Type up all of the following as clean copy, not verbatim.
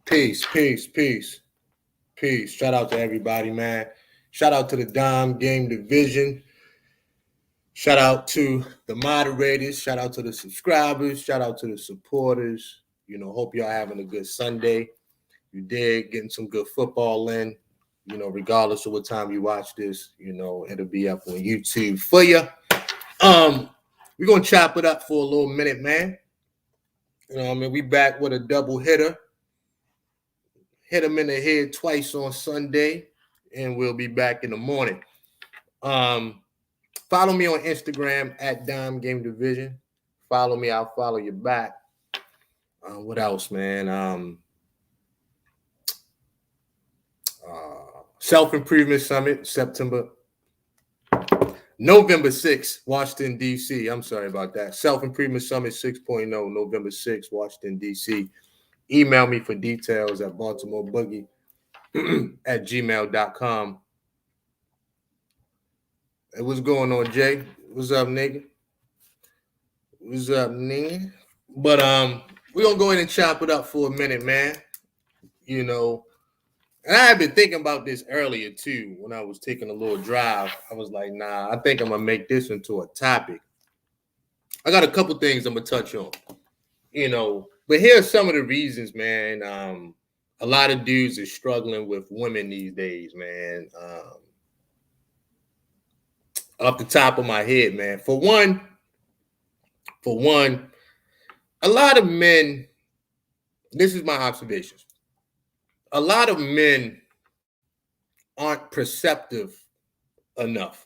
Peace, peace, peace, peace. Shout out to everybody, man. Shout out to the Dime Game Division. Shout out to the moderators. Shout out to the subscribers. Shout out to the supporters. Hope y'all having a good Sunday. You did getting some good football in. Regardless of what time you watch this, it'll be up on YouTube for you. We're gonna chop it up for a little minute, man. We back with a double hitter. Hit him in the head twice on Sunday, and we'll be back in the morning. Follow me on Instagram at Dime Game Division. Follow me, I'll follow you back. What else, man? Self-Improvement Summit, November 6th, Washington, D.C. I'm sorry about that. Self-Improvement Summit 6.0, November 6th, Washington, D.C. Email me for details at BaltimoreBoogie at gmail.com. Hey, what's going on, Jay? What's up, nigga? What's up, nigga? But we're gonna go ahead and chop it up for a minute, man. And I had been thinking about this earlier too. When I was taking a little drive, I was like, nah, I think I'm gonna make this into a topic. I got a couple things I'm gonna touch on. But here's some of the reasons, man. A lot of dudes are struggling with women these days, man. Off the top of my head, man. For one, a lot of men, this is my observations. A lot of men aren't perceptive enough.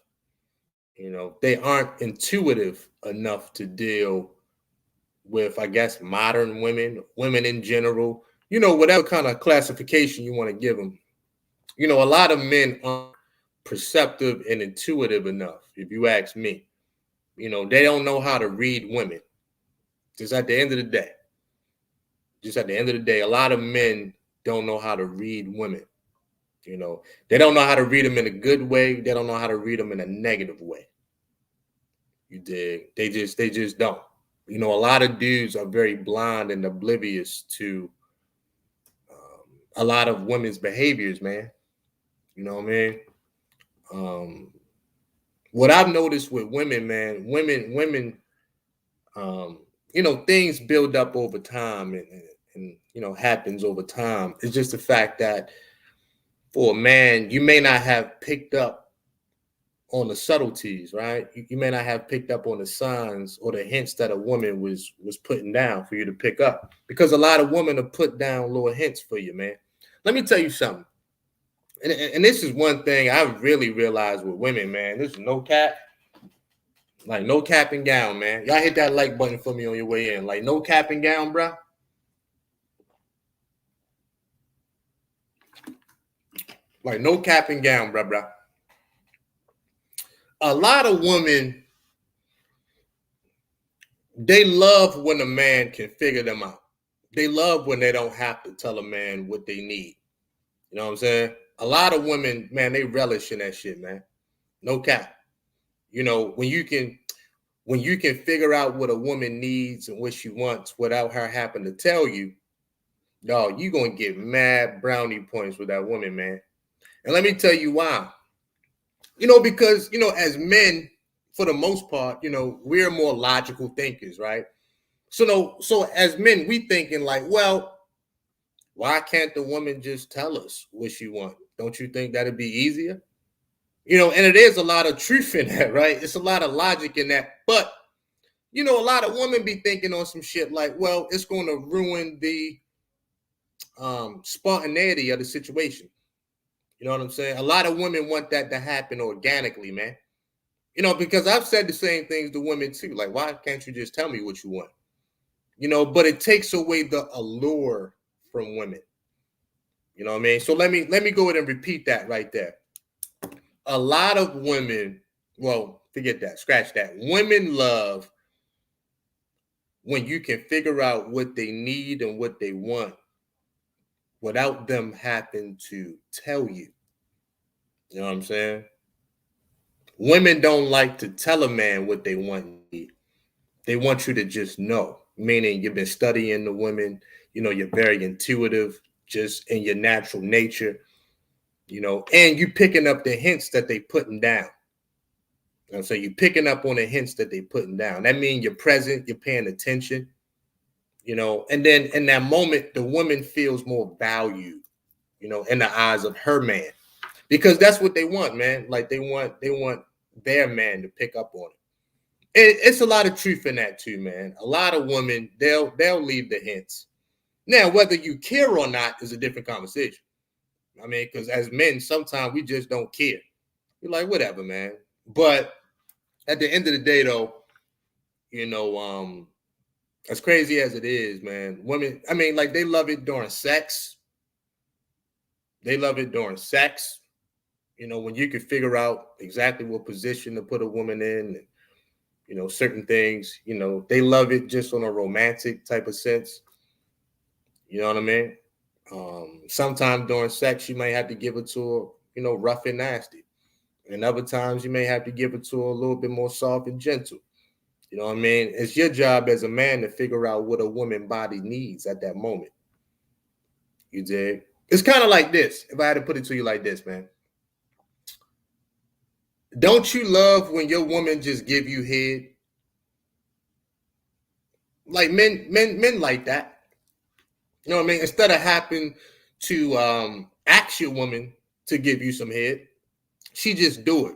They aren't intuitive enough to deal with, I guess, modern women, women in general, whatever kind of classification you want to give them. A lot of men aren't perceptive and intuitive enough, if you ask me. They don't know how to read women. Just at the end of the day, a lot of men don't know how to read women. They don't know how to read them in a good way. They don't know how to read them in a negative way. You dig? They just don't. A lot of dudes are very blind and oblivious to a lot of women's behaviors, man. You know what I mean? Um, what I've noticed with women, man, women, things build up over time and happens over time. It's just the fact that for a man, you may not have picked up on the subtleties, right? You may not have picked up on the signs or the hints that a woman was putting down for you to pick up, because a lot of women have put down little hints for you, man. Let me tell you something, and this is one thing I really realized with women, man. This is no cap, like no cap and gown, man. Y'all hit that like button for me on your way in, like no cap and gown, bro. Like no cap and gown, bro. A lot of women, they love when a man can figure them out. They love when they don't have to tell a man what they need. You know what I'm saying? A lot of women, man, they relish in that shit, man. No cap. When you can figure out what a woman needs and what she wants without her having to tell you, dog, you gonna get mad brownie points with that woman, man. And let me tell you why. Because as men, for the most part, we're more logical thinkers, right? So as men, we thinking like, well, why can't the woman just tell us what she wants? Don't you think that'd be easier? And it is a lot of truth in that, right? It's a lot of logic in that. But, a lot of women be thinking on some shit like, well, it's going to ruin the spontaneity of the situation. You know what I'm saying? A lot of women want that to happen organically, man. Because I've said the same things to women too. Like, why can't you just tell me what you want? But it takes away the allure from women. You know what I mean? So let me go ahead and repeat that right there. A lot of women, well, forget that, scratch that. Women love when you can figure out what they need and what they want without them having to tell you. You know what I'm saying? Women don't like to tell a man what they want and need. They want you to just know, meaning you've been studying the women, you're very intuitive just in your natural nature, and you picking up the hints that they putting down. So you're picking up on the hints that they putting down. That means you're present, you're paying attention, and then in that moment, the woman feels more valued, in the eyes of her man, because that's what they want, man. Like they want their man to pick up on it. It's a lot of truth in that too, man. A lot of women, they'll leave the hints. Now, whether you care or not is a different conversation. I mean, because as men, sometimes we just don't care. You're like, whatever, man. But at the end of the day, though, as crazy as it is, man, women, I mean, like they love it during sex. They love it during sex. When you can figure out exactly what position to put a woman in, certain things, they love it just on a romantic type of sense. You know what I mean? Sometimes during sex, you may have to give it to her, rough and nasty. And other times you may have to give it to her a little bit more soft and gentle. You know what I mean? It's your job as a man to figure out what a woman body needs at that moment. You dig? It's kind of like this. If I had to put it to you like this, man. Don't you love when your woman just give you head? Like men like that. You know what I mean? Instead of having to ask your woman to give you some head, she just do it.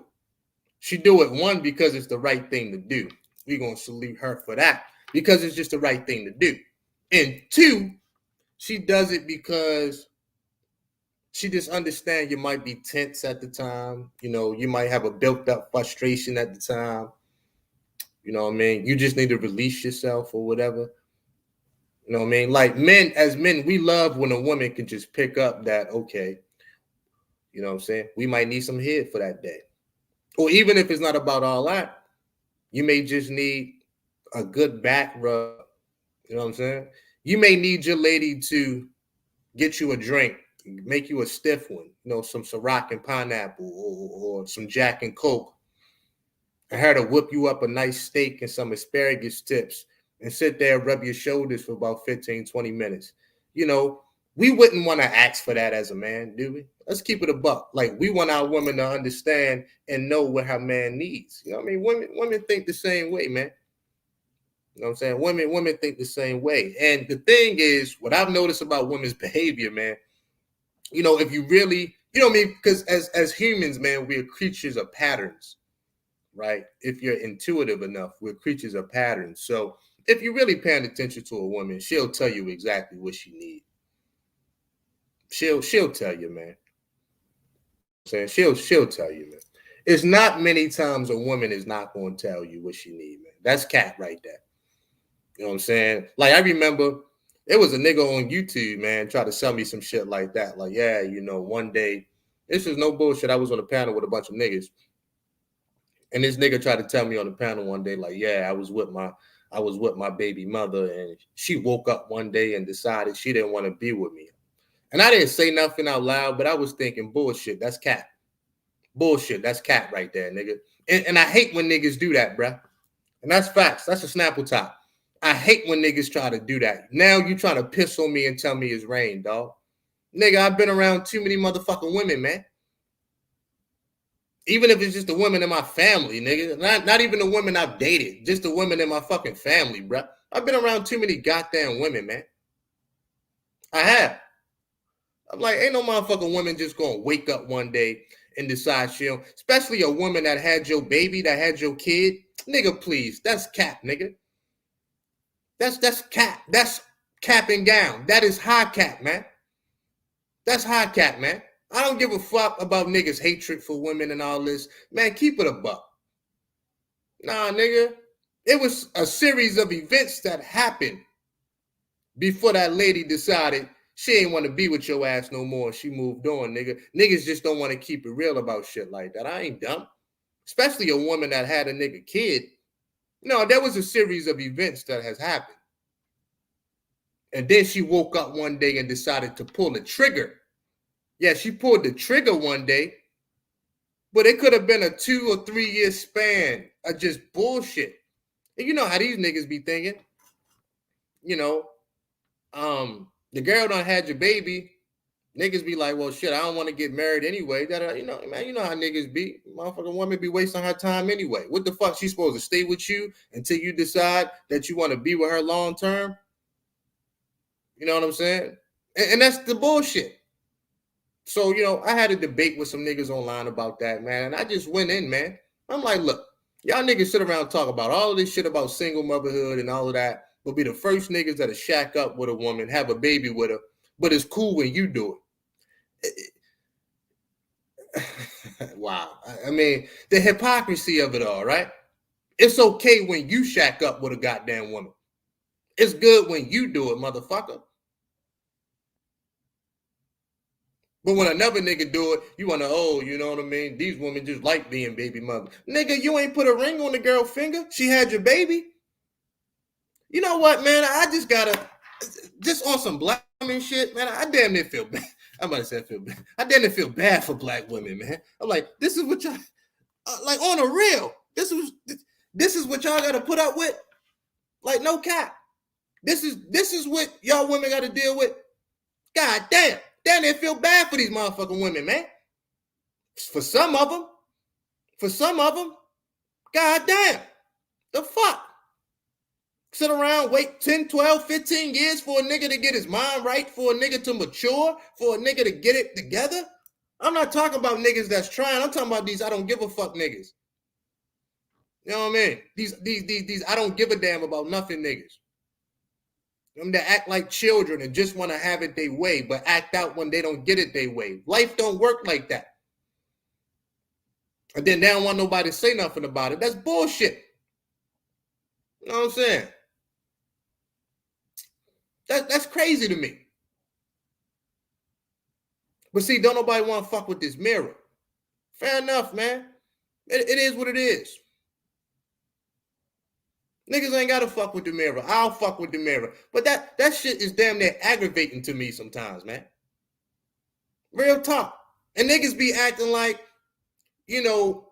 She do it, one, because it's the right thing to do. We're going to salute her for that, because it's just the right thing to do. And two, she does it because she just understands you might be tense at the time. You might have a built up frustration at the time. You know what I mean? You just need to release yourself or whatever. You know what I mean? Like as men, we love when a woman can just pick up that, okay, you know what I'm saying? We might need some head for that day. Or even if it's not about all that, you may just need a good back rub. You know what I'm saying? You may need your lady to get you a drink, make you a stiff one, you know, some Ciroc and pineapple or some Jack and Coke. And her to whip you up a nice steak and some asparagus tips and sit there and rub your shoulders for about 15, 20 minutes. You know, we wouldn't want to ask for that as a man, do we? Let's keep it a buck. Like, we want our women to understand and know what her man needs. You know what I mean? Women think the same way, man. You know what I'm saying? Women think the same way. And the thing is, what I've noticed about women's behavior, man, you know, if you really, you know what I mean? Because as humans, man, we're creatures of patterns, right? If you're intuitive enough, we're creatures of patterns. So if you're really paying attention to a woman, she'll tell you exactly what she needs. She'll tell you, man. Saying she'll tell you, man. It's not many times a woman is not going to tell you what she needs, man. That's cat right there. You know what I'm saying? Like, I remember it was a nigga on YouTube, man, try to sell me some shit like that. Like, yeah, you know, one day, this is no bullshit. I was on a panel with a bunch of niggas, and this nigga tried to tell me on the panel one day, like, yeah, I was with my baby mother, and she woke up one day and decided she didn't want to be with me. And I didn't say nothing out loud, but I was thinking, bullshit, that's cat. Bullshit, that's cat right there, nigga. And I hate when niggas do that, bruh. And that's facts. That's a Snapple top. I hate when niggas try to do that. Now you trying to piss on me and tell me it's rain, dog. Nigga, I've been around too many motherfucking women, man. Even if it's just the women in my family, nigga. Not even the women I've dated. Just the women in my fucking family, bro. I've been around too many goddamn women, man. I have. I'm like, ain't no motherfucking woman just gonna wake up one day and decide she'll, especially a woman that had your baby, that had your kid. Nigga, please. That's cap, nigga. That's cap. That's cap and gown. That is high cap, man. That's high cap, man. I don't give a fuck about niggas' hatred for women and all this. Man, keep it a buck. Nah, nigga. It was a series of events that happened before that lady decided she ain't want to be with your ass no more. She moved on, nigga. Niggas just don't want to keep it real about shit like that. I ain't dumb. Especially a woman that had a nigga kid. No, there was a series of events that has happened. And then she woke up one day and decided to pull the trigger. Yeah, she pulled the trigger one day, but it could have been a 2 or 3 year span of just bullshit. And you know how these niggas be thinking. You know, the girl done had your baby. Niggas be like, well, shit, I don't want to get married anyway. You know, man, you know how niggas be. Motherfucking woman be wasting her time anyway. What the fuck? She supposed to stay with you until you decide that you want to be with her long term? You know what I'm saying? And that's the bullshit. So, you know, I had a debate with some niggas online about that, man. And I just went in, man. I'm like, look, y'all niggas sit around and talk about all of this shit about single motherhood and all of that, but be the first niggas that'll shack up with a woman, have a baby with her, but it's cool when you do it. Wow. I mean, the hypocrisy of it all, right? It's okay when you shack up with a goddamn woman. It's good when you do it, motherfucker. But when another nigga do it, you want to, oh, you know what I mean? These women just like being baby mother. Nigga, you ain't put a ring on the girl finger. She had your baby. You know what, man? I just gotta, just on some black women shit, man. I damn near feel bad. I'm about to say I feel bad. I damn near feel bad for black women, man. I'm like, this is what y'all, like on a real, this is what y'all gotta put up with. Like, no cap. This is what y'all women gotta deal with. God damn. Damn, they feel bad for these motherfucking women, man. For some of them. God damn. The fuck? Sit around, wait 10, 12, 15 years for a nigga to get his mind right, for a nigga to mature, for a nigga to get it together? I'm not talking about niggas that's trying. I'm talking about these I don't give a fuck niggas. You know what I mean? These I don't give a damn about nothing niggas. Them that act like children and just want to have it their way, but act out when they don't get it their way. Life don't work like that. And then they don't want nobody to say nothing about it. That's bullshit. You know what I'm saying? That's crazy to me. But see, don't nobody want to fuck with this mirror. Fair enough, man. It is what it is. Niggas ain't gotta fuck with the mirror. I'll fuck with the mirror. But that shit is damn near aggravating to me sometimes, man. Real talk. And niggas be acting like, you know,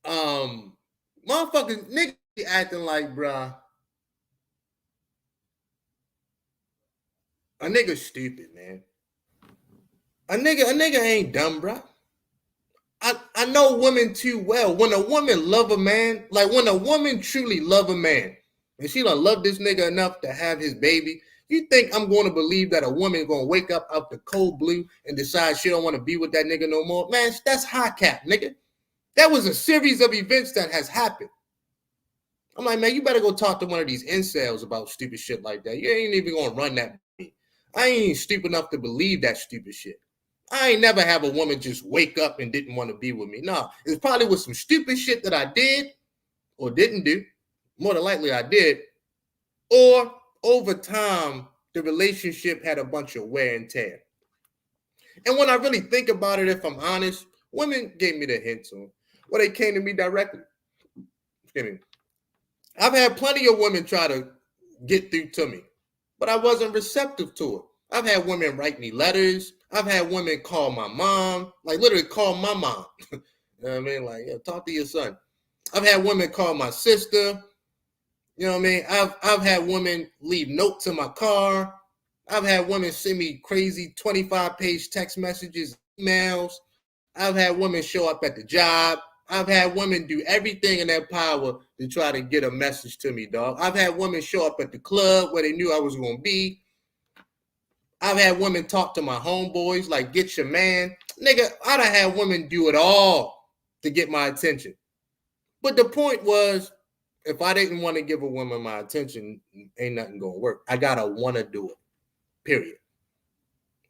motherfuckers, niggas be acting like, bruh, a nigga stupid, man. A nigga ain't dumb, bruh. I know women too well. When a woman love a man, like when a woman truly love a man, and she done love this nigga enough to have his baby, you think I'm going to believe that a woman going to wake up out the cold blue and decide she don't want to be with that nigga no more? Man, that's high cap, nigga. That was a series of events that has happened. I'm like, man, you better go talk to one of these incels about stupid shit like that. You ain't even going to run that. I ain't even stupid enough to believe that stupid shit. I ain't never have a woman just wake up and didn't want to be with me. No, it's probably with some stupid shit that I did or didn't do. More than likely I did. Or over time, the relationship had a bunch of wear and tear. And when I really think about it, if I'm honest, women gave me the hints on. Well, they came to me directly. Excuse me. I've had plenty of women try to get through to me, but I wasn't receptive to it. I've had women write me letters. I've had women call my mom, like literally call my mom. You know what I mean? Like, yeah, talk to your son. I've had women call my sister. You know what I mean? I've had women leave notes in my car. I've had women send me crazy 25-page text messages, emails. I've had women show up at the job. I've had women do everything in their power to try to get a message to me, dog. I've had women show up at the club where they knew I was going to be. I've had women talk to my homeboys, like, get your man. Nigga, I done had women do it all to get my attention. But the point was, if I didn't want to give a woman my attention, ain't nothing going to work. I got to want to do it, period.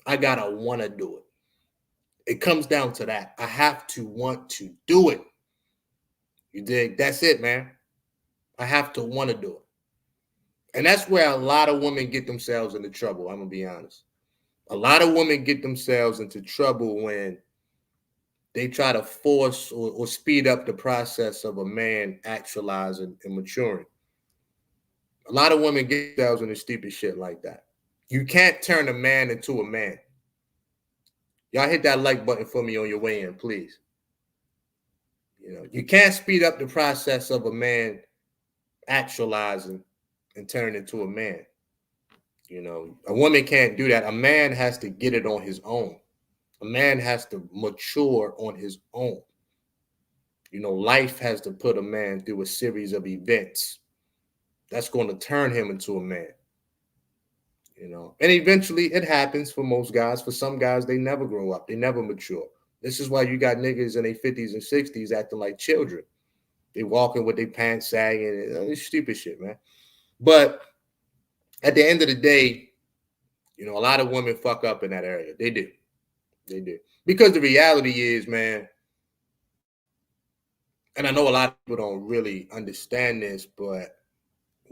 I got to want to do it. It comes down to that. I have to want to do it. You dig? That's it, man. I have to want to do it. And that's where a lot of women get themselves into trouble. I'm going to be honest. A lot of women get themselves into trouble when they try to force or speed up the process of a man actualizing and maturing. A lot of women get themselves into stupid shit like that. You can't turn a man into a man. Y'all hit that like button for me on your way in, please. You know, you can't speed up the process of a man actualizing and turn into a man. You know, a woman can't do that. A man has to get it on his own. A man has to mature on his own. You know, life has to put a man through a series of events that's going to turn him into a man. You know, and eventually it happens for most guys. For some guys, they never grow up. They never mature. This is why you got niggas in their 50s and 60s acting like children. They walking with their pants sagging. It's stupid shit, man. But at the end of the day, you know, a lot of women fuck up in that area. They do. They do. Because the reality is, man, and I know a lot of people don't really understand this, but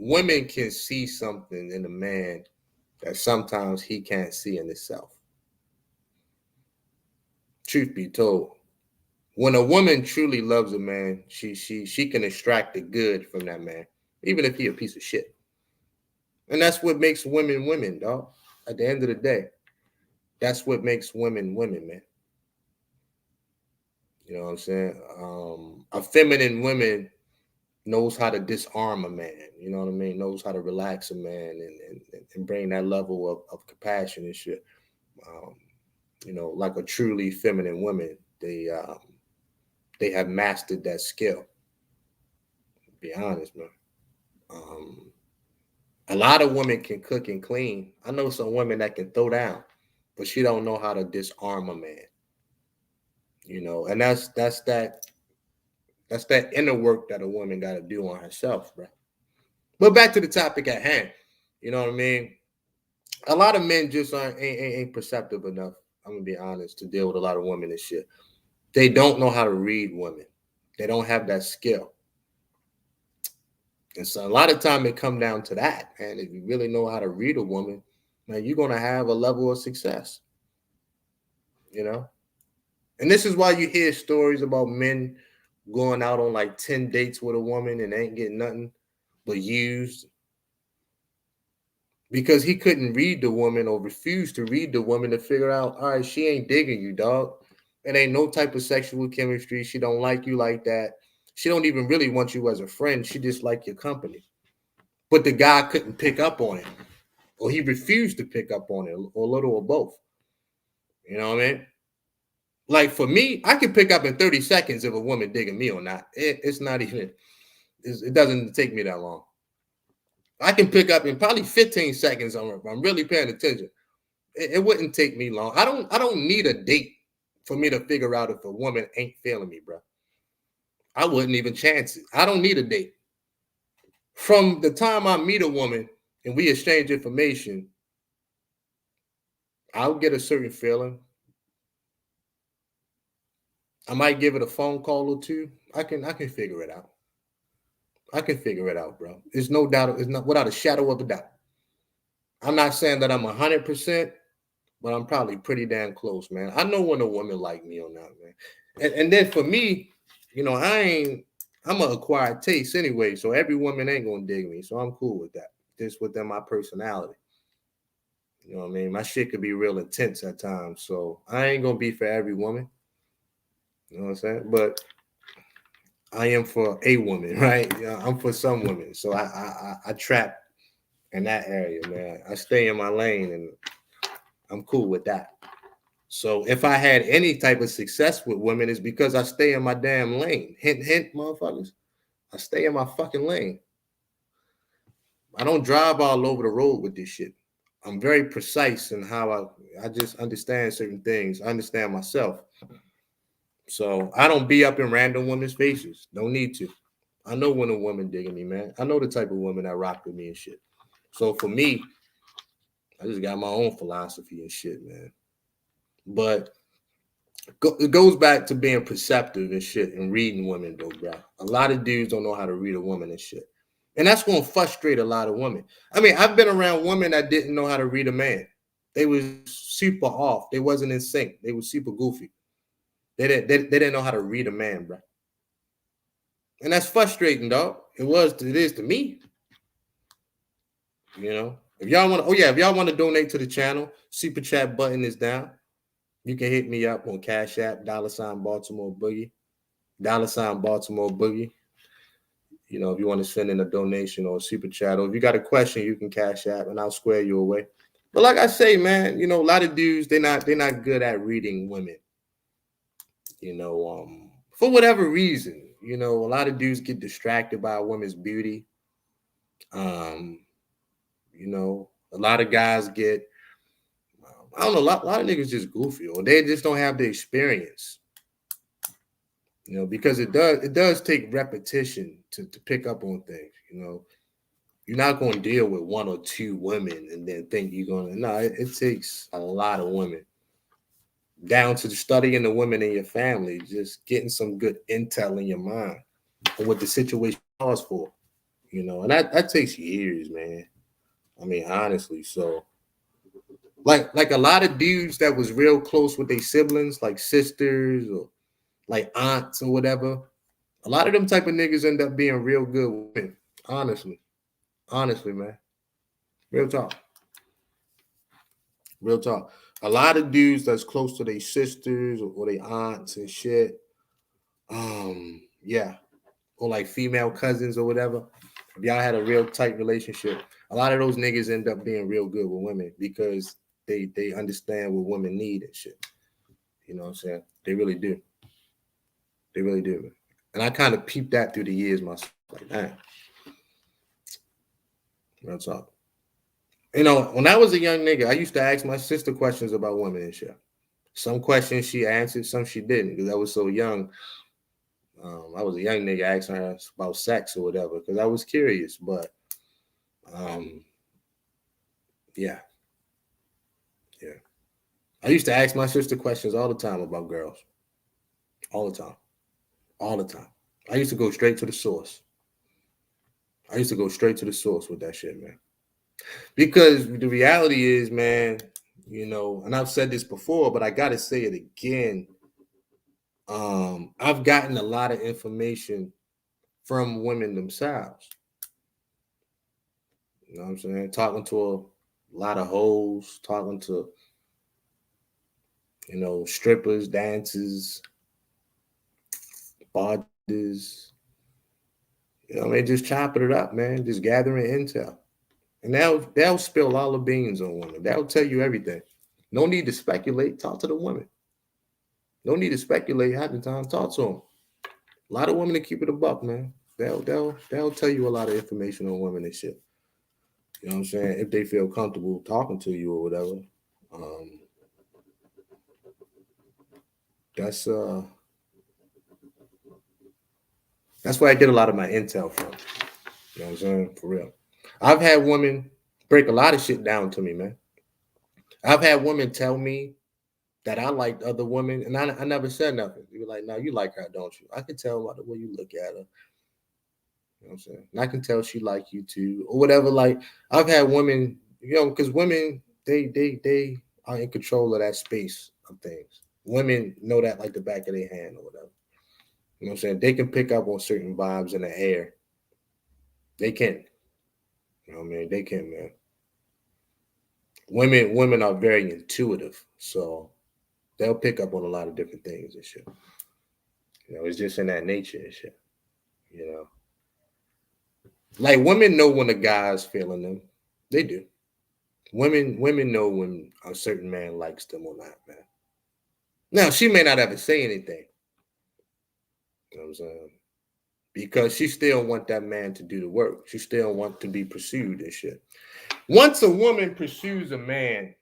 women can see something in a man that sometimes he can't see in himself. Truth be told, when a woman truly loves a man, she can extract the good from that man, even if he a piece of shit. And that's what makes women women, dog. At the end of the day, that's what makes women women, man. You know what I'm saying? A feminine woman knows how to disarm a man. You know what I mean? Knows how to relax a man and bring that level of compassion and shit. You know, like a truly feminine woman, they have mastered that skill. Be honest, man. A lot of women can cook and clean. I know some women that can throw down, but she don't know how to disarm a man. You know, and that's that inner work that a woman got to do on herself, bro. But back to the topic at hand. You know what I mean? A lot of men just ain't perceptive enough. I'm gonna be honest, to deal with a lot of women and shit. They don't know how to read women. They don't have that skill. And so a lot of time it come down to that. And if you really know how to read a woman, man, you're gonna have a level of success. You know, and this is why you hear stories about men going out on like 10 dates with a woman and ain't getting nothing but used because he couldn't read the woman or refused to read the woman to figure out, all right, she ain't digging you, dog. It ain't no type of sexual chemistry. She don't like you like that. She don't even really want you as a friend. She just like your company. But the guy couldn't pick up on it, or he refused to pick up on it, or a little or both. You know what I mean? Like for me, I can pick up in 30 seconds if a woman digging me or not. It's not even, it doesn't take me that long. I can pick up in probably 15 seconds if I'm really paying attention. It wouldn't take me long. I don't need a date for me to figure out if a woman ain't feeling me, bro. I wouldn't even chance it. I don't need a date. From the time I meet a woman and we exchange information, I'll get a certain feeling. I might give it a phone call or two. I can figure it out. I can figure it out, bro. There's no doubt. It's not without a shadow of a doubt. I'm not saying that I'm 100%, but I'm probably pretty damn close, man. I know when a woman like me or not, man. And then for me, I'm an acquired taste anyway, so every woman ain't gonna dig me. So I'm cool with that. Just within my personality. You know what I mean? My shit could be real intense at times. So I ain't gonna be for every woman. You know what I'm saying? But I am for a woman, right? Yeah, I'm for some women. So I trap in that area, man. I stay in my lane and I'm cool with that. So if I had any type of success with women, it's because I stay in my damn lane. Hint, hint, motherfuckers. I stay in my fucking lane. I don't drive all over the road with this shit. I'm very precise in how I just understand certain things. I understand myself. So I don't be up in random women's faces. Don't need to. I know when a woman digging me, man. I know the type of woman that rock with me and shit. So for me, I just got my own philosophy and shit, man. But it goes back to being perceptive and shit and reading women, though, bro. A lot of dudes don't know how to read a woman and shit. And that's going to frustrate a lot of women. I mean, I've been around women that didn't know how to read a man. They was super off. They wasn't in sync. They was super goofy. They didn't know how to read a man, bro. And that's frustrating, dog. It is to me. You know, if y'all want to, if y'all want to donate to the channel, super chat button is down. You can hit me up on Cash App, $BaltimoreBoogie, $BaltimoreBoogie. You know, if you want to send in a donation or a super chat, or if you got a question, you can Cash App and I'll square you away. But like I say, man, you know, a lot of dudes, they're not good at reading women. You know, for whatever reason, you know, a lot of dudes get distracted by a woman's beauty. You know, a lot of guys get, I don't know, a lot of niggas just goofy, or they just don't have the experience. You know, because it does take repetition to pick up on things. You know, you're not going to deal with one or two women and then think you're going to. No, it takes a lot of women. Down to studying the women in your family, just getting some good intel in your mind on what the situation calls for. You know, and that takes years, man. I mean, honestly. So, like a lot of dudes that was real close with their siblings, like sisters or like aunts or whatever. A lot of them type of niggas end up being real good women. Honestly, man. Real talk. Real talk. A lot of dudes that's close to their sisters or their aunts and shit. Yeah. Or like female cousins or whatever. If y'all had a real tight relationship, a lot of those niggas end up being real good with women because they understand what women need and shit. You know what I'm saying? They really do. They really do. And I kind of peeped that through the years myself. Like, man. Real talk. You know, when I was a young nigga, I used to ask my sister questions about women and shit. Some questions she answered, some she didn't, because I was so young. I was a young nigga asking her about sex or whatever, because I was curious. But, yeah. I used to ask my sister questions all the time about girls. All the time. I used to go straight to the source. I used to go straight to the source with that shit, man. Because the reality is, man, and I've said this before, but I gotta say it again. I've gotten a lot of information from women themselves. You know what I'm saying? Talking to a lot of hoes, talking to, strippers, dancers, bartenders. Just chopping it up, man. Just gathering intel. And they'll spill all the beans on women. They'll tell you everything. No need to speculate. Talk to the women. No need to speculate half the time. Talk to them. A lot of women that keep it a buck, man. They'll tell you a lot of information on women and shit. You know what I'm saying? If they feel comfortable talking to you or whatever. That's where I get a lot of my intel from. You know what I'm saying? For real. I've had women break a lot of shit down to me, man. I've had women tell me that I liked other women, and I never said nothing. You were like, "No, you like her, don't you?" I can tell by the way you look at her. You know what I'm saying? And I can tell she like you too, or whatever. Like I've had women, because women they are in control of that space of things. Women know that like the back of their hand or whatever. You know what I'm saying? They can pick up on certain vibes in the air. They can. You know what I mean? They can, man. Women are very intuitive, so they'll pick up on a lot of different things and shit. It's just in that nature and shit. Like women know when a guy's feeling them. They do. Women know when a certain man likes them or not, man. Now she may not ever say anything. You know what I'm saying? Because she still want that man to do the work. She still want to be pursued and shit. Once a woman pursues a man,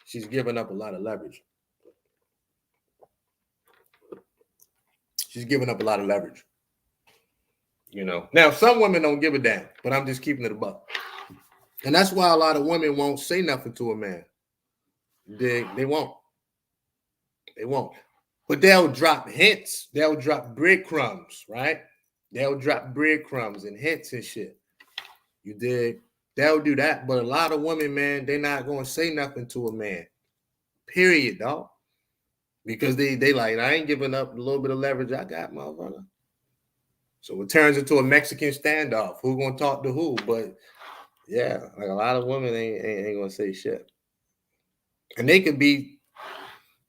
she's giving up a lot of leverage. She's giving up a lot of leverage. Now some women don't give a damn, but I'm just keeping it a buck. And that's why a lot of women won't say nothing to a man. They won't. They won't. But they'll drop hints. They'll drop breadcrumbs, right? They'll drop breadcrumbs and hints and shit. You dig? They'll do that. But a lot of women, man, they're not going to say nothing to a man. Period, dog. Because they like, I ain't giving up a little bit of leverage I got, motherfucker. So it turns into a Mexican standoff. Who going to talk to who? But yeah, like a lot of women ain't going to say shit. And they could be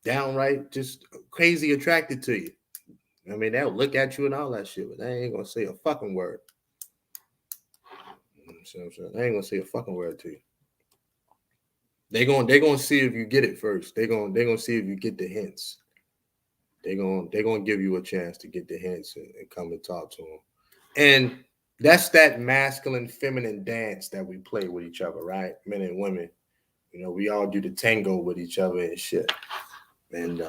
downright just crazy attracted to you. I mean, they'll look at you and all that shit, but they ain't gonna say a fucking word. They ain't gonna say a fucking word to you. They gonna see if you get it first. They gonna see if you get the hints. They gonna give you a chance to get the hints and come and talk to them. And that's that masculine feminine dance that we play with each other, right? Men and women. We all do the tango with each other and shit. And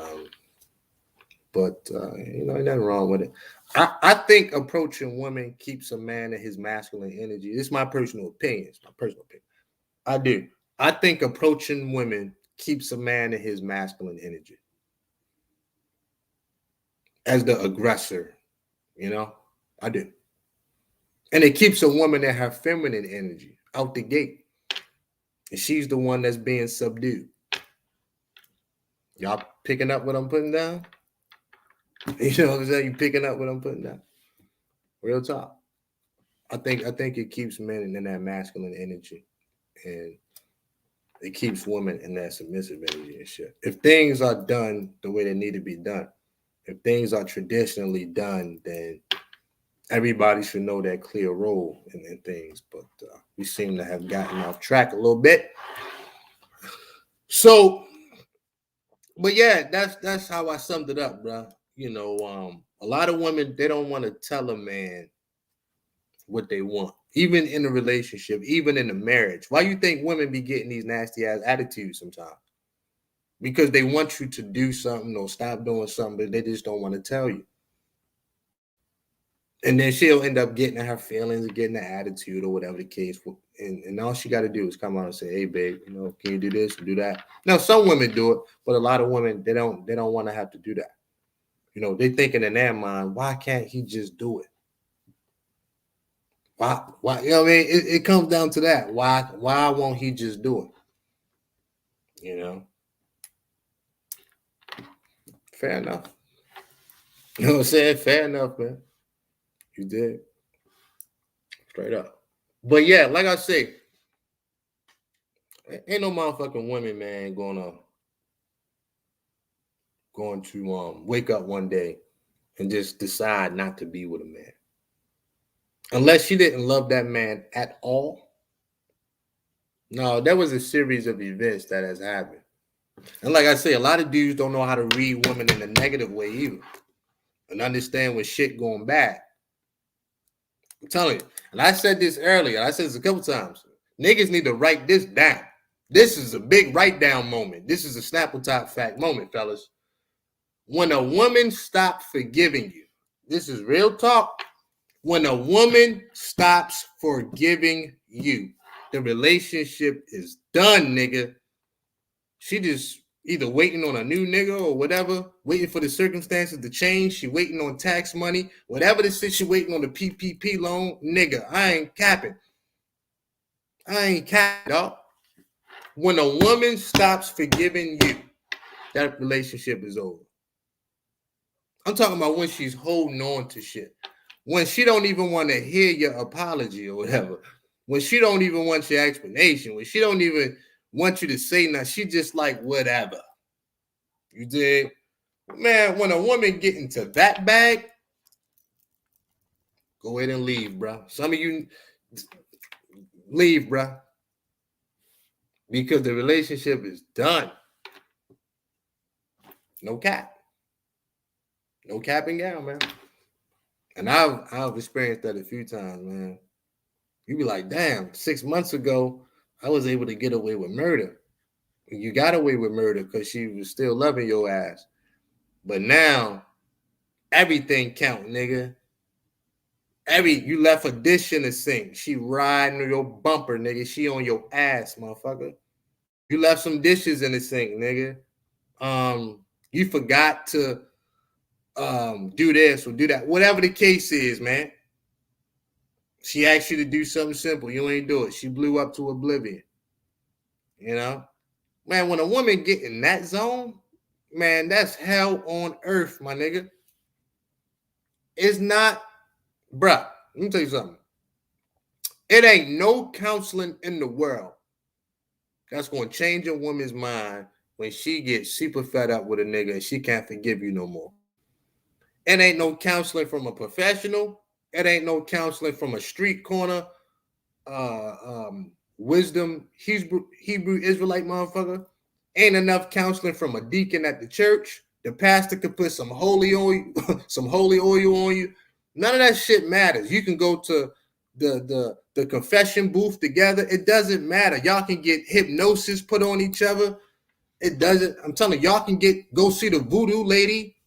but ain't nothing wrong with it. I think approaching women keeps a man in his masculine energy. This is my personal opinion. It's my personal opinion. I do. I think approaching women keeps a man in his masculine energy. As the aggressor, I do. And it keeps a woman in her feminine energy out the gate. And she's the one that's being subdued. Y'all picking up what I'm putting down? You know what I'm saying? You picking up what I'm putting down? Real talk. I think it keeps men in that masculine energy, and it keeps women in that submissive energy and shit. If things are done the way they need to be done, if things are traditionally done, then everybody should know that clear role in things. But we seem to have gotten off track a little bit. So, but yeah, that's how I summed it up, bro. A lot of women, they don't want to tell a man what they want, even in a relationship, even in a marriage. Why you think women be getting these nasty ass attitudes sometimes? Because they want you to do something or stop doing something, but they just don't want to tell you. And then she'll end up getting her feelings, getting the attitude, or whatever the case. And all she got to do is come out and say, "Hey, babe, can you do this and do that?" Now, some women do it, but a lot of women they don't want to have to do that. They thinking in their mind, why can't he just do it? Why? You know what I mean? It comes down to that. Why won't he just do it? You know? Fair enough. You know what I'm saying? Fair enough, man. You did. Straight up. But yeah, like I say, ain't no motherfucking women, man, going to wake up one day and just decide not to be with a man. Unless she didn't love that man at all. No, there was a series of events that has happened. And like I say, a lot of dudes don't know how to read women in a negative way either. And understand when shit going bad. I'm telling you. And I said this earlier. I said this a couple times. Niggas need to write this down. This is a big write down moment. This is a Snapple Top fact moment, fellas. When a woman stops forgiving you, this is real talk. When a woman stops forgiving you, the relationship is done, nigga. She just either waiting on a new nigga or whatever, waiting for the circumstances to change. She waiting on tax money, whatever the shit, she waiting on the PPP loan. Nigga, I ain't capping. Dog. When a woman stops forgiving you, that relationship is over. I'm talking about when she's holding on to shit. When she don't even want to hear your apology or whatever. When she don't even want your explanation. When she don't even want you to say nothing. She just like, whatever. You dig? Man, when a woman get into that bag, go ahead and leave, bro. Some of you leave, bro. Because the relationship is done. No cap. No cap and gown, man. And I've experienced that a few times, man. You be like, damn, 6 months ago, I was able to get away with murder. You got away with murder because she was still loving your ass. But now, everything count, nigga. You left a dish in the sink. She riding your bumper, nigga. She on your ass, motherfucker. You left some dishes in the sink, nigga. You forgot to do this or do that. Whatever the case is, man. She asked you to do something simple. You ain't do it. She blew up to oblivion. You know? Man, when a woman get in that zone, man, that's hell on earth, my nigga. It's not, bruh, let me tell you something. It ain't no counseling in the world that's going to change a woman's mind when she gets super fed up with a nigga and she can't forgive you no more. It ain't no counseling from a professional. It ain't no counseling from a street corner, wisdom, Hebrew Israelite motherfucker. Ain't enough counseling from a deacon at the church. The pastor could put some holy oil, on you. None of that shit matters. You can go to the confession booth together. It doesn't matter. Y'all can get hypnosis put on each other. It doesn't. I'm telling you, y'all can go see the voodoo lady.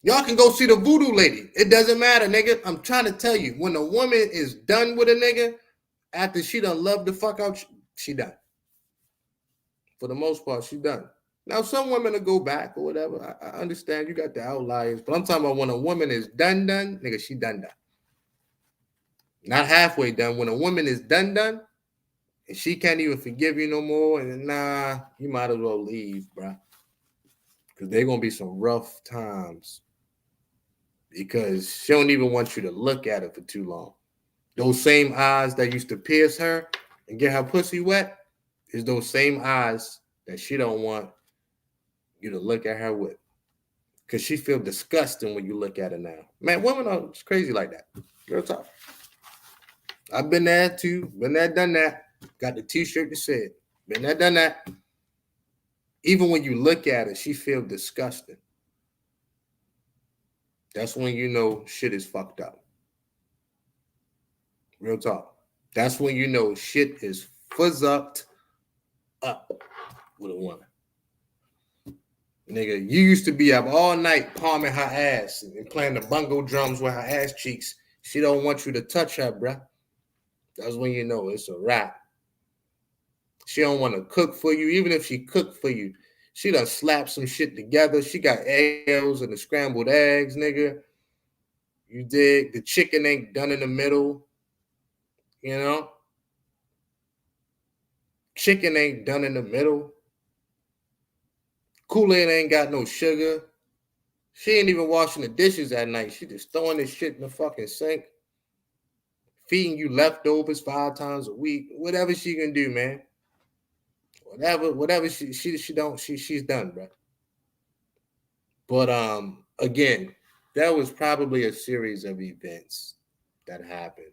Y'all can go see the voodoo lady. It doesn't matter, nigga. I'm trying to tell you, when a woman is done with a nigga, after she done loved the fuck out, she done. For the most part, she done. Now, some women will go back or whatever. I understand you got the outliers, but I'm talking about when a woman is done, nigga, she done. Not halfway done. When a woman is done, and she can't even forgive you no more, and nah, you might as well leave, bro. Because they're going to be some rough times. Because she don't even want you to look at her for too long. Those same eyes that used to pierce her and get her pussy wet is those same eyes that she don't want you to look at her with. Because she feel disgusting when you look at her now. Man, women are crazy like that. Real talk. I've been there too. Been there, done that. Got the t-shirt that said, been there, done that. Even when you look at her, she feel disgusting. That's when you know shit is fucked up. Real talk. That's when you know shit is fuzzucked up with a woman. Nigga, you used to be up all night palming her ass and playing the bongo drums with her ass cheeks. She don't want you to touch her, bruh. That's when you know it's a wrap. She don't want to cook for you. Even if she cooked for you, she done slapped some shit together. She got eggs and the scrambled eggs, nigga. You dig? The chicken ain't done in the middle. You know? Chicken ain't done in the middle. Kool-Aid ain't got no sugar. She ain't even washing the dishes at night. She just throwing this shit in the fucking sink. Feeding you leftovers 5 times a week. Whatever she can do, man. Whatever she's done, bro. But again, that was probably a series of events that happened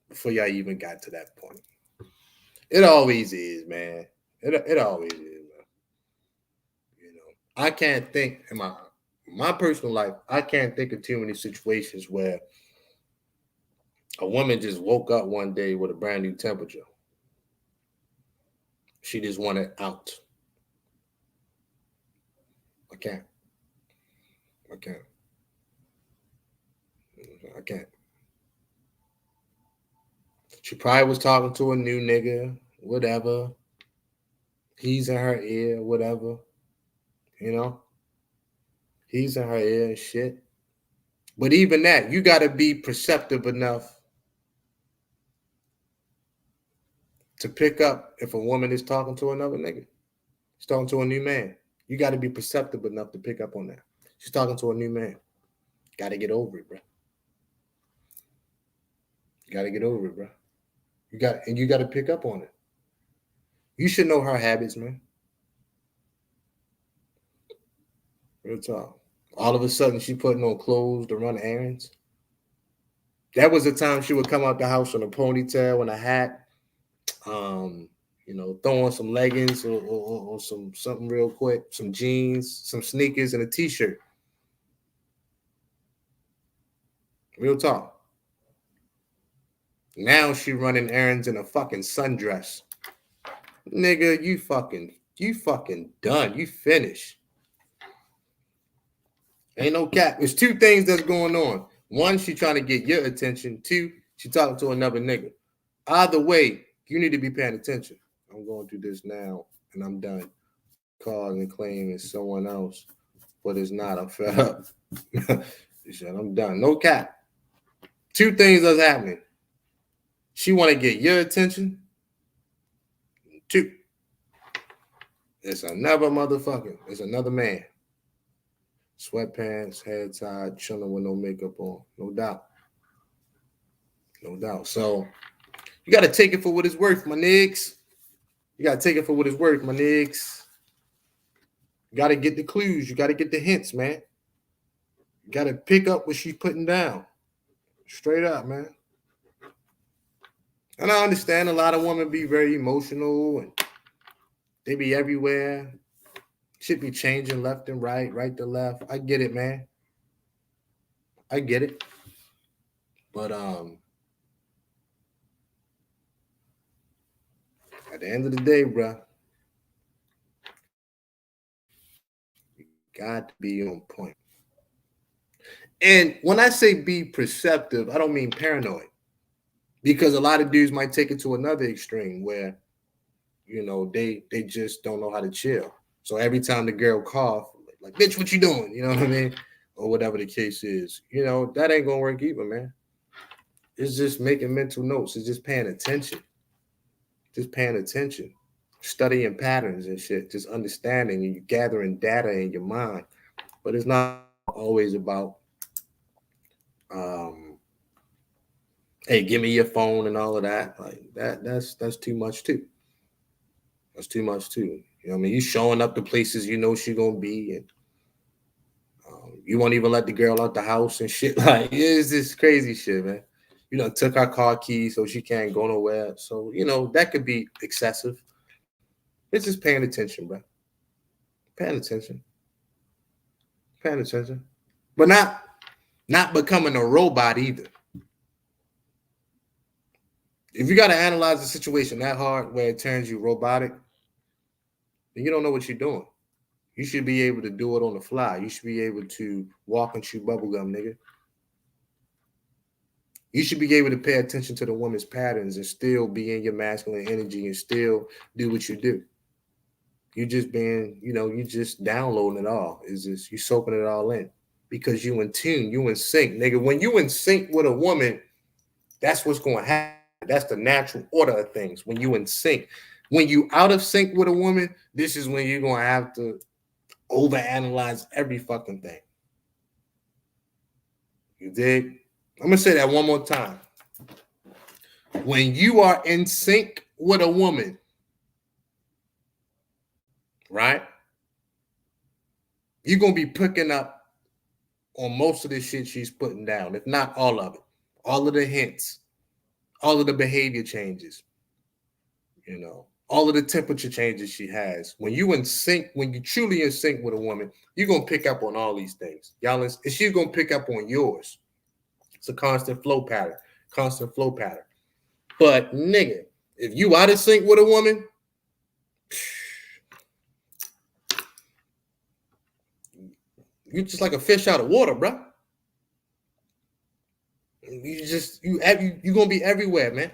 before y'all even got to that point. It always is, man. It always is, man. You know, I can't think in my personal life, I can't think of too many situations where a woman just woke up one day with a brand new temperature. She just wanted out. I can't. I can't. I can't. She probably was talking to a new nigga, whatever. He's in her ear, whatever. You know? He's in her ear and shit. But even that, you got to be perceptive enough to pick up if a woman is talking to another nigga. She's talking to a new man. You got to be perceptive enough to pick up on that. She's talking to a new man. Got to get over it, bro. You got to get over it, bro. You got to pick up on it. You should know her habits, man. Real talk. All of a sudden, she putting on clothes to run errands. That was the time she would come out the house in a ponytail and a hat, throw on some leggings or something real quick, some jeans, some sneakers, and a t-shirt. Real talk. Now she running errands in a fucking sundress. Nigga, you fucking done. You finished. Ain't no cap. There's two things that's going on. One, she trying to get your attention. Two, she talking to another nigga. Either way, you need to be paying attention. I'm going through this now, and I'm done. Calling and claiming it's someone else, but it's not. I'm fed up. I'm done. No cap. Two things that's happening. She want to get your attention. Two, it's another motherfucker. It's another man. Sweatpants, head tied, chilling with no makeup on. No doubt. No doubt. So you got to take it for what it's worth, my niggas. You got to take it for what it's worth, my niggas. You got to get the clues. You got to get the hints, man. You got to pick up what she's putting down. Straight up, man. And I understand a lot of women be very emotional and they be everywhere. Should be changing left and right to left. I get it, man. I get it. But at the end of the day, bro, you got to be on point. And when I say be perceptive, I don't mean paranoid. Because a lot of dudes might take it to another extreme where, they just don't know how to chill. So every time the girl cough, like, bitch, what you doing? You know what I mean? Or whatever the case is. That ain't gonna work either, man. It's just making mental notes. It's just paying attention. Just paying attention. Studying patterns and shit. Just understanding and you gathering data in your mind. But it's not always about hey, give me your phone and all of that. Like that's too much too. That's too much too. You know what I mean? You showing up to places you know she gonna be, and you won't even let the girl out the house and shit. Like it's this crazy shit, man. Took her car keys so she can't go nowhere. So that could be excessive. It's just paying attention, bro. Paying attention. Paying attention, but not becoming a robot either. If you got to analyze the situation that hard where it turns you robotic, then you don't know what you're doing. You should be able to do it on the fly. You should be able to walk and chew bubblegum, nigga. You should be able to pay attention to the woman's patterns and still be in your masculine energy and still do what you do. You just being, you just downloading it all. Is just you soaking it all in. because you in tune, you in sync, nigga. When you in sync with a woman, that's what's going to happen. That's the natural order of things. When you in sync, when you out of sync with a woman, this is when you're going to have to overanalyze every fucking thing. You dig? I'm going to say that one more time. When you are in sync with a woman, right? You're going to be picking up on most of the shit she's putting down, if not all of it. All of the hints, all of the behavior changes, all of the temperature changes she has. When you in sync, when you truly in sync with a woman, you're going to pick up on all these things. Y'all, and she's going to pick up on yours. It's a constant flow pattern. But, nigga, if you out of sync with a woman, you just like a fish out of water, bro. You're gonna be everywhere, man.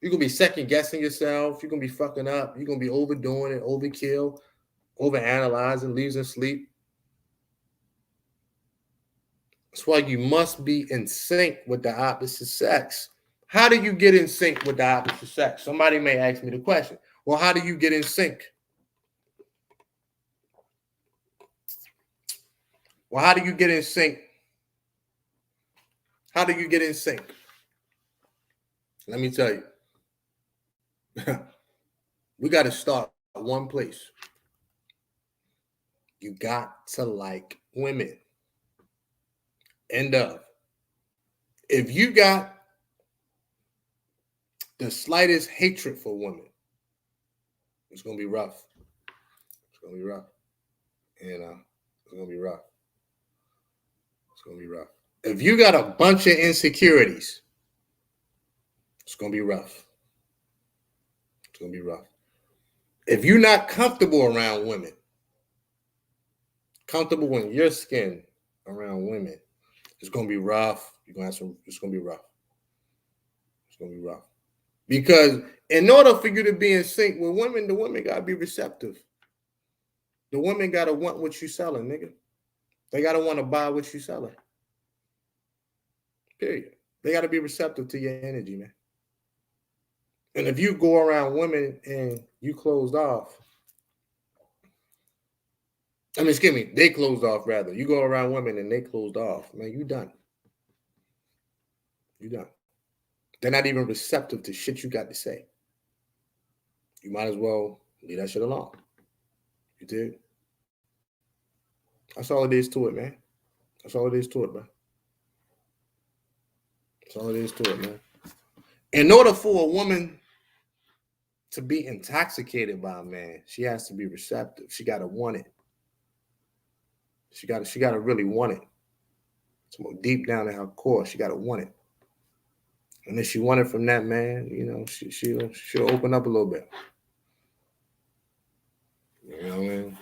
You're gonna be second guessing yourself. You're gonna be fucking up. You're gonna be overdoing it, overkill, overanalyzing, losing sleep. That's why you must be in sync with the opposite sex. How do you get in sync with the opposite sex? Somebody may ask me the question. Well, how do you get in sync? Well, how do you get in sync? How do you get in sync? Let me tell you. We got to start at one place. You got to like women. End of. If you got the slightest hatred for women, it's going to be rough. It's going to be rough. It's going to be rough. It's going to be rough. If you got a bunch of insecurities, it's going to be rough. It's going to be rough. If you're not comfortable around women, comfortable in your skin around women, it's going to be rough. It's going to be rough. It's going to be rough. Because in order for you to be in sync with women, the women got to be receptive. The women got to want what you selling, nigga. They got to want to buy what you selling. Period. They got to be receptive to your energy, man. And if you go around women and you closed off, they closed off rather. You go around women and they closed off, man, you done. You done. They're not even receptive to shit you got to say. You might as well leave that shit alone. You did? That's all it is to it, man. That's all it is to it, bro. That's all it is to it, man. In order for a woman to be intoxicated by a man, she has to be receptive. She got to want it. She got to really want it. It's more deep down in her core. She got to want it. And if she want it from that man, she'll open up a little bit. You know what I mean?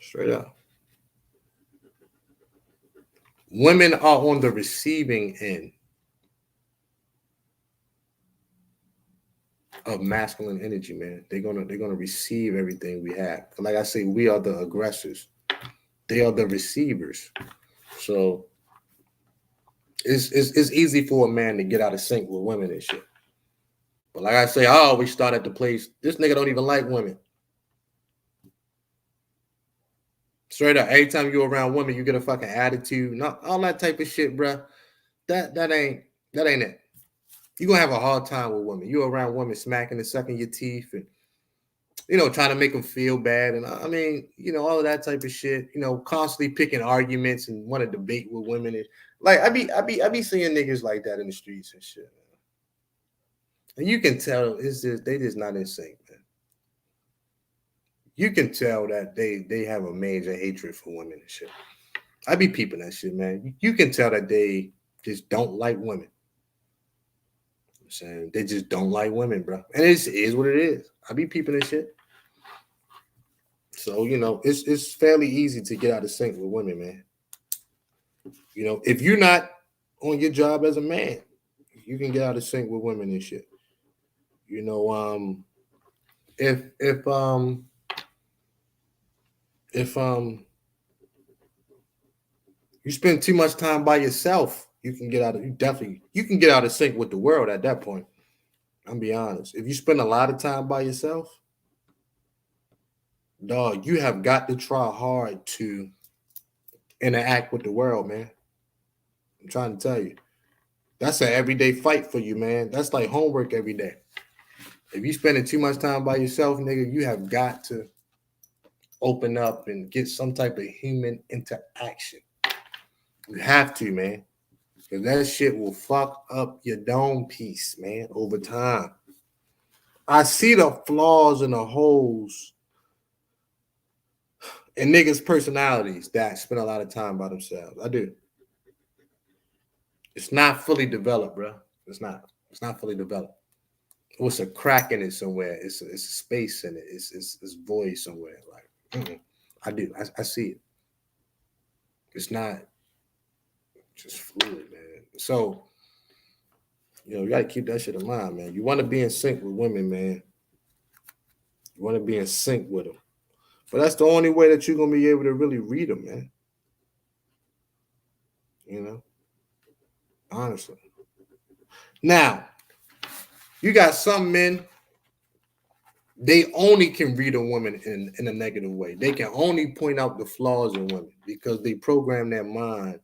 Straight up. Women are on the receiving end of masculine energy, man. They're gonna receive everything we have. Like I say, we are the aggressors. They are the receivers. So it's easy for a man to get out of sync with women and shit. But like I say, I always start at the place. This nigga don't even like women. Straight up, every time you're around women, you get a fucking attitude. Not all that type of shit, bro. That ain't it. You're gonna have a hard time with women. You're around women smacking and sucking your teeth and trying to make them feel bad. And all of that type of shit, constantly picking arguments and want to debate with women. And, like I be seeing niggas like that in the streets and shit. And you can tell they just not in sync, man. You can tell that they have a major hatred for women and shit. I be peeping that shit, man. You can tell that they just don't like women. I'm saying they just don't like women, bro. And it is what it is. I be peeping this shit. So, it's fairly easy to get out of sync with women, man. If you're not on your job as a man, you can get out of sync with women and shit. If if you spend too much time by yourself, you can get out of sync with the world at that point. I'm be honest. If you spend a lot of time by yourself, dog, you have got to try hard to interact with the world, man. I'm trying to tell you. That's an everyday fight for you, man. That's like homework every day. If you spending too much time by yourself, nigga, you have got to open up and get some type of human interaction. You have to, man. Because that shit will fuck up your dome piece, man, over time. I see the flaws and the holes in niggas' personalities that spend a lot of time by themselves. I do. It's not fully developed, bro. It's not. It's not fully developed. What's a crack in it somewhere? It's a space in it. It's void somewhere. Like I do. I see it. It's not just fluid, man. So you gotta keep that shit in mind, man. You want to be in sync with women, man. You want to be in sync with them. But that's the only way that you're gonna be able to really read them, man. You know, honestly. Now, you got some men, they only can read a woman in a negative way. They can only point out the flaws in women because they program their mind,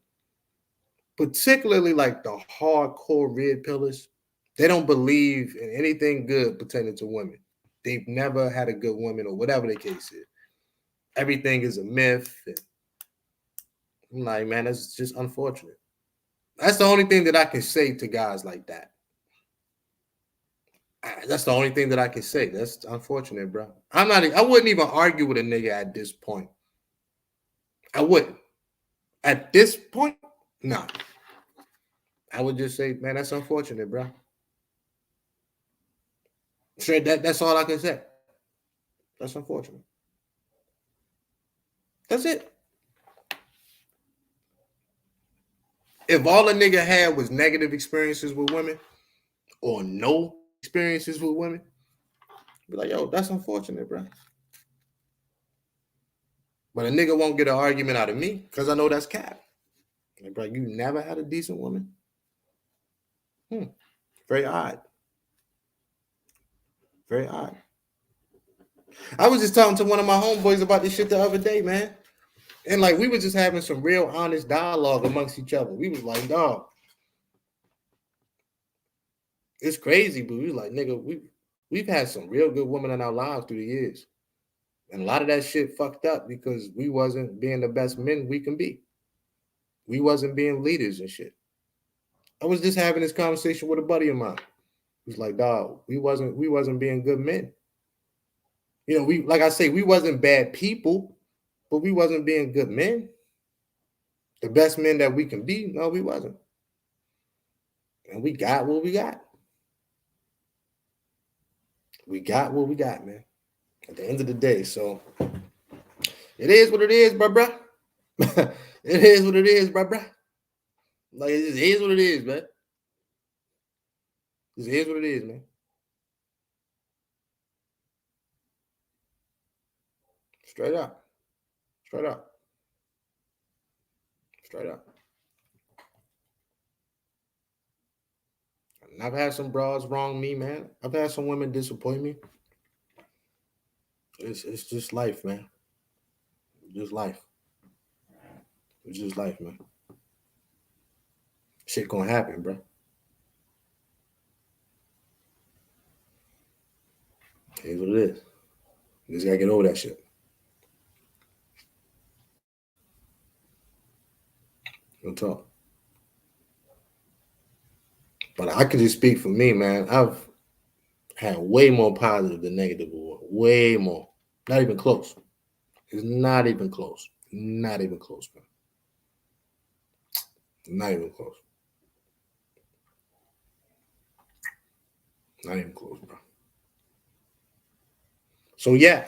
particularly like the hardcore red pillars. They don't believe in anything good pertaining to women. They've never had a good woman or whatever the case is. Everything is a myth. I'm like, man, that's just unfortunate. That's the only thing that I can say to guys like that. That's the only thing that I can say. That's unfortunate, bro. I wouldn't even argue with a nigga at this point. I wouldn't. At this point, no. I would just say, man, that's unfortunate, bro. Straight that's all I can say. That's unfortunate. That's it. If all a nigga had was negative experiences with women or no experiences with women, be like, yo, that's unfortunate, bro. But a nigga won't get an argument out of me because I know that's cap. Like, bro, you never had a decent woman? Very odd. Very odd. I was just talking to one of my homeboys about this shit the other day, man. And like we were just having some real honest dialogue amongst each other. We was like, dog, it's crazy, but we was like, nigga, we've had some real good women in our lives through the years. And a lot of that shit fucked up because we wasn't being the best men we can be. We wasn't being leaders and shit. I was just having this conversation with a buddy of mine. He's like, dog, we wasn't being good men. You know, like I say, we wasn't bad people, but we wasn't being good men. The best men that we can be, no, we wasn't. And we got what we got. We got what we got, man. At the end of the day, so it is what it is, bruh. It is what it is, bruh. Like it just is what it is, man. This is what it is, man. Straight up. Straight up. Straight up. And I've had some bras wrong me, man. I've had some women disappoint me. It's just life, man. Just life. It's just life, man. Shit gonna happen, bro. Here's what it is. You just gotta get over that shit. Don't talk. But I can just speak for me, man. I've had way more positive than negative. Way more. Not even close. It's not even close. Not even close, man. Not even close. Not even close, bro. So yeah,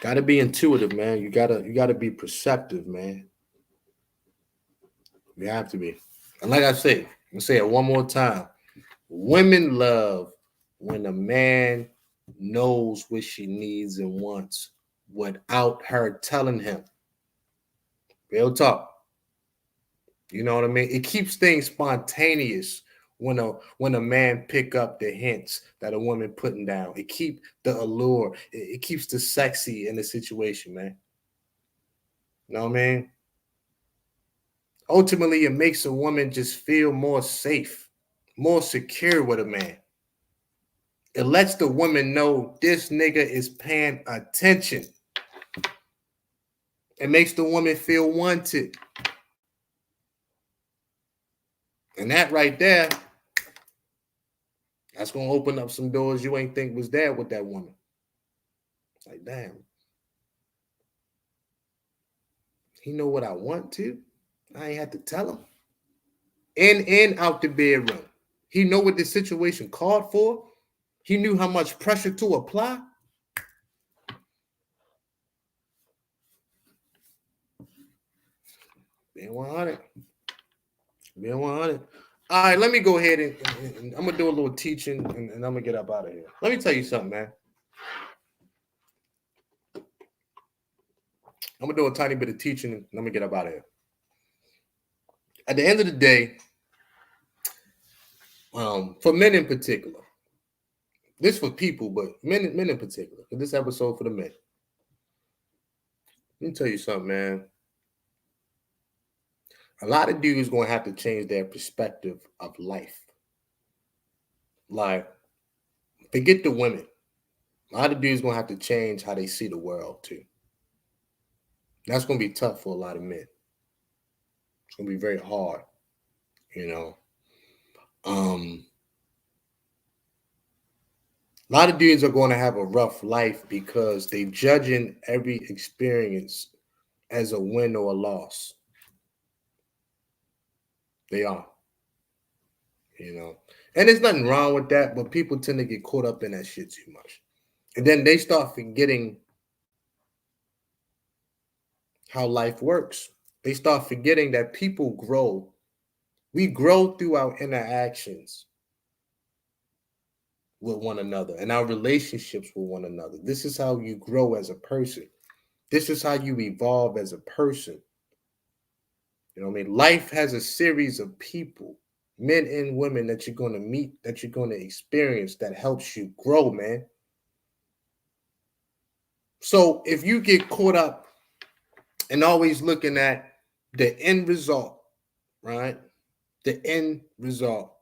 gotta be intuitive, man. You gotta be perceptive, man. You have to be. And like I say, I'll say it one more time. Women love when a man knows what she needs and wants without her telling him. Real talk. You know what I mean? It keeps things spontaneous when a man pick up the hints that a woman putting down. It keep the allure. It keeps the sexy in the situation, man. You know what I mean? Ultimately, it makes a woman just feel more safe, more secure with a man. It lets the woman know this nigga is paying attention. It makes the woman feel wanted. And that right there, that's going to open up some doors you ain't think was there with that woman. Like, damn. He know what I want to. I ain't had to tell him. In and out the bedroom. He know what the situation called for. He knew how much pressure to apply. Being 100. Being 100. All right, let me go ahead and I'm going to do a little teaching and I'm going to get up out of here. Let me tell you something, man. I'm going to do a tiny bit of teaching and I'm going to get up out of here. At the end of the day, for men in particular, this for people, but men in particular, this episode for the men. Let me tell you something, man. A lot of dudes going to have to change their perspective of life. Like, forget the women. A lot of dudes going to have to change how they see the world, too. That's going to be tough for a lot of men. It's going to be very hard, you know. A lot of dudes are going to have a rough life because they judging every experience as a win or a loss. They are, you know. And there's nothing wrong with that, but people tend to get caught up in that shit too much. And then they start forgetting how life works. They start forgetting that people grow. We grow through our interactions with one another and our relationships with one another. This is how you grow as a person. This is how you evolve as a person. You know what I mean? Life has a series of people, men and women, that you're going to meet, that you're going to experience, that helps you grow, man. So if you get caught up and always looking at the end result, right? The end result,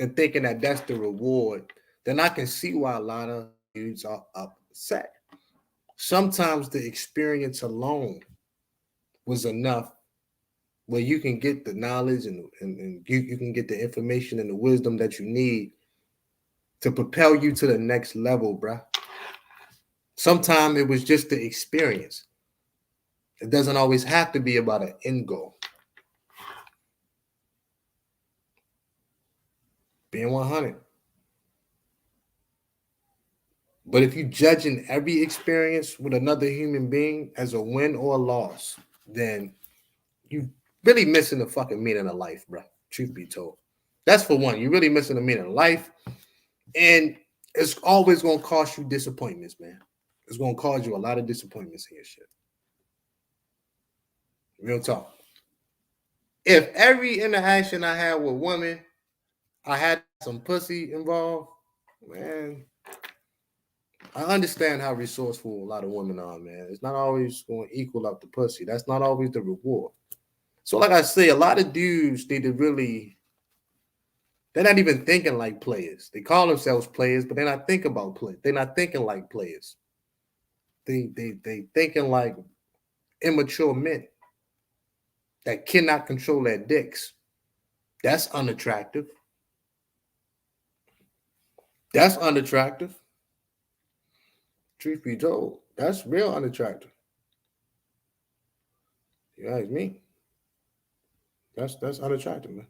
and thinking that that's the reward, then I can see why a lot of dudes are upset. Sometimes the experience alone was enough where you can get the knowledge and you can get the information and the wisdom that you need to propel you to the next level, bruh. Sometimes it was just the experience. It doesn't always have to be about an end goal. Being 100. But if you're judging every experience with another human being as a win or a loss, then you really missing the fucking meaning of life, bro. Truth be told. That's for one. You're really missing the meaning of life. And it's always going to cost you disappointments, man. It's going to cause you a lot of disappointments in your shit. Real talk. If every interaction I had with women, I had some pussy involved, man, I understand how resourceful a lot of women are, man. It's not always going to equal up the pussy. That's not always the reward. So like I say, a lot of dudes need to really, they're not even thinking like players. They call themselves players, but they're not thinking about play. They're not thinking like players. They thinking like immature men that cannot control their dicks. That's unattractive. That's unattractive. Truth be told, that's real unattractive. You ask me. That's unattractive, man.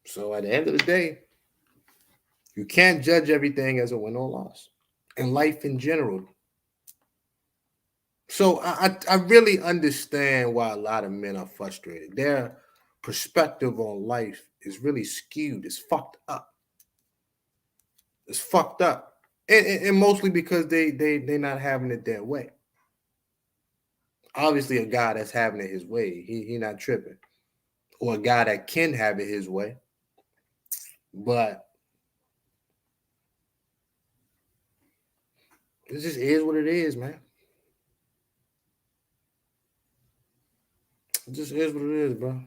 So at the end of the day, you can't judge everything as a win or loss. And life in general. So I really understand why a lot of men are frustrated. Their perspective on life is really skewed. It's fucked up. It's fucked up. And mostly because they not having it their way. Obviously, a guy that's having it his way, he not tripping. Or a guy that can have it his way. But it just is what it is, man. It just is what it is, bro.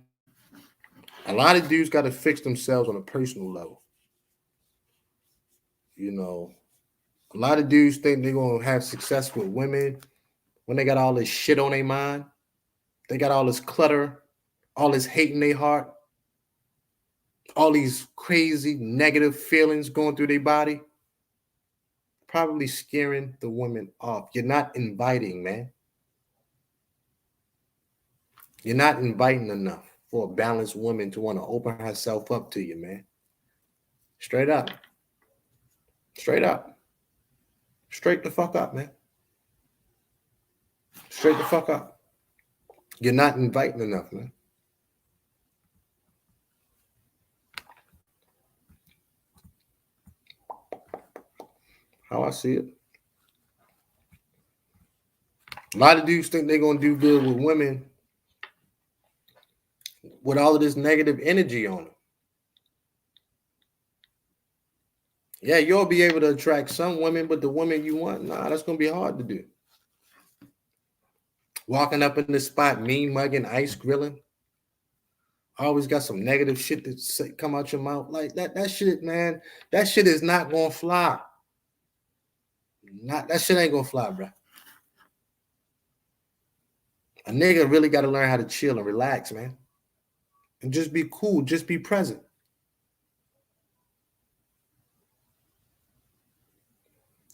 A lot of dudes got to fix themselves on a personal level. You know, a lot of dudes think they're gonna have success with women when they got all this shit on their mind. They got all this clutter, all this hate in their heart, all these crazy negative feelings going through their body. Probably scaring the woman off. You're not inviting, man. You're not inviting enough for a balanced woman to want to open herself up to you, man. Straight up. Straight up. Straight the fuck up, man. Straight the fuck up. You're not inviting enough, man. How I see it. A lot of dudes think they're gonna do good with women with all of this negative energy on them. Yeah, you'll be able to attract some women, but the women you want, nah, that's gonna be hard to do. Walking up in the spot, mean mugging, ice grilling, always got some negative shit to say, come out your mouth like that. That shit, man, that shit is not gonna fly. Not that shit ain't gonna fly, bro. A nigga really got to learn how to chill and relax, man, and just be cool, just be present.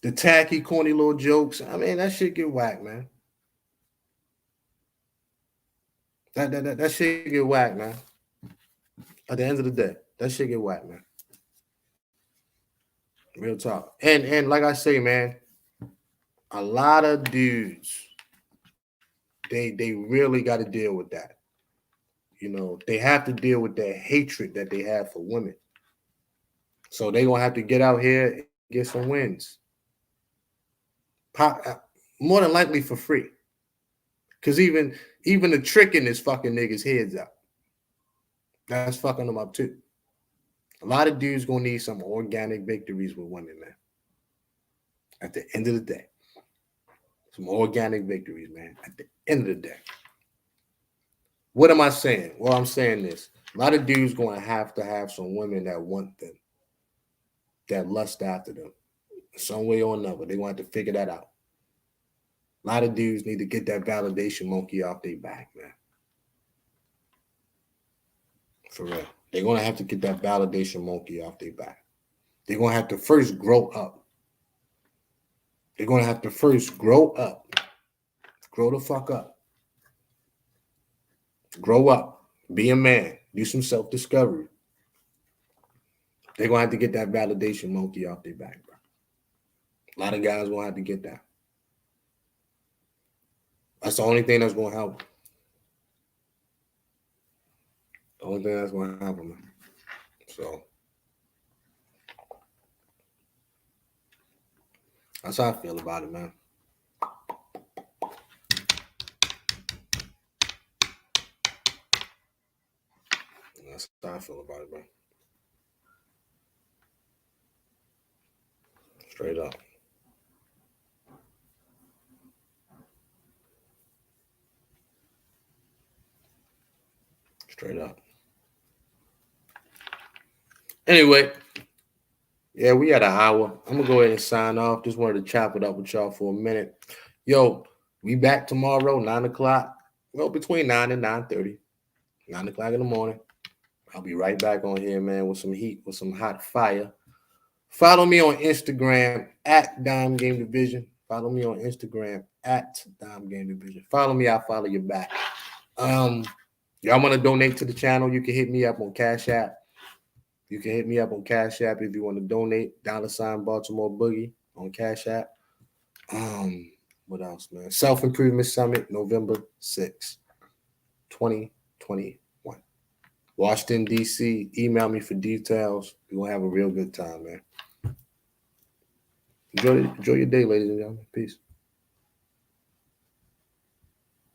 The tacky, corny little jokes, I mean, that shit get whacked, man. That shit get whacked, man. At the end of the day, that shit get whacked, man. Real talk. And like I say, man, a lot of dudes, they really got to deal with that. You know, they have to deal with that hatred that they have for women. So they gonna have to get out here and get some wins. More than likely for free. Cause even the tricking is fucking niggas' heads up. That's fucking them up too. A lot of dudes gonna need some organic victories with women, man. At the end of the day. Some organic victories, man. At the end of the day. What am I saying? Well, I'm saying this. A lot of dudes going to have some women that want them, that lust after them. Some way or another. They're going to have to figure that out. A lot of dudes need to get that validation monkey off their back, man. For real. They're going to have to get that validation monkey off their back. They're going to have to first grow up. They're going to have to first grow up. Grow the fuck up. Grow up. Be a man. Do some self-discovery. They're going to have to get that validation monkey off their back, bro. A lot of guys going to have to get that. That's the only thing that's going to help. The only thing that's going to happen, man. So that's how I feel about it, man. That's how I feel about it, man. Straight up. Straight up. Anyway, yeah, we had an hour. I'm gonna go ahead and sign off. Just wanted to chop it up with y'all for a minute. Yo, we back tomorrow, 9 o'clock. Well, between 9 and 9:30. 9 o'clock in the morning. I'll be right back on here, man, with some heat, with some hot fire. Follow me on Instagram at Dime Game Division. Follow me on Instagram at Dime Game Division. Follow me, I'll follow you back. Y'all want to donate to the channel? You can hit me up on Cash App. You can hit me up on Cash App if you want to donate. $ Baltimore Boogie on Cash App. What else, man? Self-Improvement Summit, November 6th, 2021. Washington, D.C. Email me for details. We're going to have a real good time, man. Enjoy your day, ladies and gentlemen. Peace.